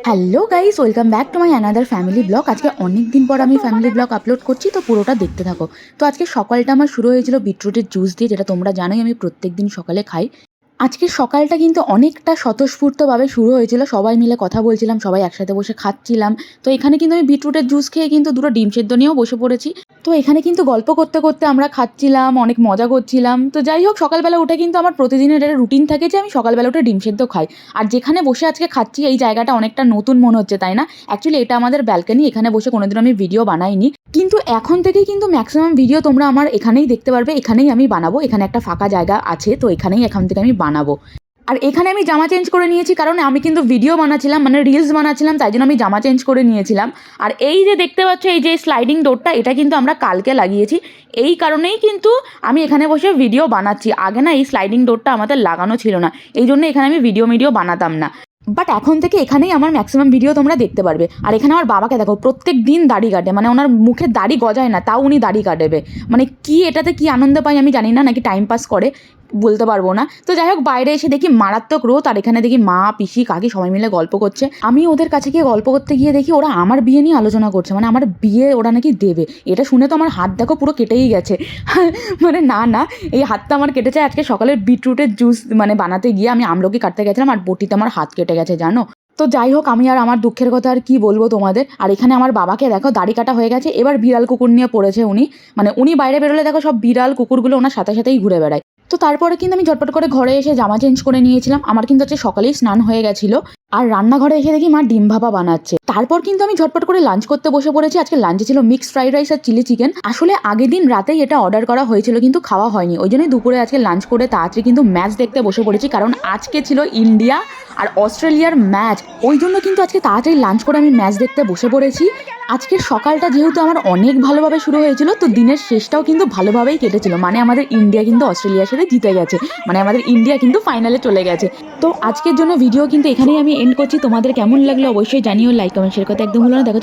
Hello guys, welcome back to my another family blog. আজকে অনেক দিন পর আমি ফ্যামিলি ব্লগ আপলোড করছি, তো পুরোটা দেখতে থাকো। তো আজকে সকালটা আমার শুরু হয়েছিল বিটরুটের জুস দিয়ে, যেটা তোমরা জানোই আমি প্রত্যেক দিন সকালে খাই। আজকের সকালটা কিন্তু অনেকটা স্বতঃস্ফূর্তভাবে শুরু হয়েছিল, সবাই মিলে কথা বলছিলাম, সবাই একসাথে বসে খাচ্ছিলাম। তো এখানে কিন্তু আমি বিটরুটের জুস খেয়ে কিন্তু দুটো ডিম সেদ্ধ নিয়েও বসে পড়েছি। তো এখানে কিন্তু গল্প করতে করতে আমরা খাচ্ছিলাম, অনেক মজা করছিলাম। তো যাই হোক, সকালবেলা উঠে কিন্তু আমার প্রতিদিনের একটা রুটিন থাকে যে আমি সকালবেলা উঠে ডিম সেদ্ধ খাই। আর যেখানে বসে আজকে খাচ্ছি এই জায়গাটা অনেকটা নতুন মনে হচ্ছে, তাই না? অ্যাকচুয়ালি এটা আমাদের ব্যালকনি, এখানে বসে কোনোদিন আমি ভিডিও বানাইনি, কিন্তু এখন থেকেই কিন্তু ম্যাক্সিমাম ভিডিও তোমরা আমার এখানেই দেখতে পারবে। এখানেই আমি বানাবো, এখানে একটা ফাঁকা জায়গা আছে, তো এখানেই এখন থেকে আমি বানাবো। আর এখানে আমি জামা চেঞ্জ করে নিয়েছি, কারণ আমি কিন্তু ভিডিও বানাচ্ছিলাম, মানে রিলস বানাচ্ছিলাম, তাই জন্য আমি জামা চেঞ্জ করে নিয়েছিলাম। আর এই যে দেখতে পাচ্ছ, এই যে স্লাইডিং ডোরটা, এটা কিন্তু আমরা কালকে লাগিয়েছি। এই কারণেই কিন্তু আমি এখানে বসে ভিডিও বানাচ্ছি। আগে না এই স্লাইডিং ডোরটা আমাদের লাগানো ছিল না, এই জন্য এখানে আমি ভিডিও বানাতাম না। বাট এখন থেকে এখানেই আমার ম্যাক্সিমাম ভিডিও তোমরা দেখতে পারবে। আর এখানে আমার বাবাকে দেখো, প্রত্যেক দিন দাড়ি কাটে, মানে ওনার মুখে দাড়ি গজায় না, তাও উনি দাড়ি কাটবে। মানে কি এটাতে কি আনন্দ পাই আমি জানি না, নাকি টাইম পাস করে বলতে পারবো না। তো যাই হোক, বাইরে এসে দেখি মারাত্মক রোদ, আর এখানে দেখি মা, পিসি, কাকি সবাই মিলে গল্প করছে। আমি ওদের কাছে গিয়ে গল্প করতে গিয়ে দেখি ওরা আমার বিয়ে নিয়ে আলোচনা করছে, মানে আমার বিয়ে ওরা নাকি দেবে। এটা শুনে তো আমার হাত দেখো পুরো কেটেই গেছে। মানে না, এই হাতটা আমার কেটেছে আজকে সকালের বিটরুটের জুস মানে বানাতে গিয়ে। আমি আমলকি কাটতে গেছিলাম আর বটিতে আমার হাত কেটে গেছে, জানো। তো যাই হোক, আমি আর আমার দুঃখের কথা আর কি বলবো তোমাদের। আর এখানে আমার বাবাকে দেখো, দাড়ি কাটা হয়ে গেছে, এবার বিড়াল কুকুর নিয়ে পড়েছে উনি। মানে উনি বাইরে বেরোলে দেখো সব বিড়াল কুকুরগুলো ওনার সাথে সাথেই ঘুরে বেড়ায়। তো তারপরে কিন্তু আমি ঝটপট করে ঘরে এসে জামা চেঞ্জ করে নিয়েছিলাম। আমার কিন্তু আজকে সকালেই স্নান হয়ে গেছিলো। আর রান্নাঘরে এসে দেখি মা ডিম ভাপা বানাচ্ছে। তারপর কিন্তু আমি ঝটপট করে লাঞ্চ করতে বসে পড়েছি। আজকে লাঞ্চে ছিল মিক্সড ফ্রাইড রাইস আর চিলি চিকেন। আসলে আগের দিন রাতেই এটা অর্ডার করা হয়েছিল, কিন্তু খাওয়া হয়নি, ওই জন্যই দুপুরে আজকে লাঞ্চ করে তাড়াতাড়ি কিন্তু ম্যাচ দেখতে বসে পড়েছি, কারণ আজকে ছিল ইন্ডিয়া আর অস্ট্রেলিয়ার ম্যাচ। ওই জন্য কিন্তু আজকে তাড়াতাড়ি লাঞ্চ করে আমি ম্যাচ দেখতে বসে পড়েছি। আজকের সকালটা যেহেতু আমার অনেক ভালোভাবে শুরু হয়েছিল, তো দিনের শেষটাও কিন্তু ভালোভাবেই কেটেছিল। মানে আমাদের ইন্ডিয়া কিন্তু অস্ট্রেলিয়ার সাথে জিতে গেছে, মানে আমাদের ইন্ডিয়া কিন্তু ফাইনালে চলে গেছে। তো আজকের জন্য ভিডিও কিন্তু এখানেই আমি এন্ড করছি। তোমাদের কেমন লাগলো অবশ্যই জানিও, লাইক কমেন্ট শেয়ার করতে একদম ভুলো না। দেখো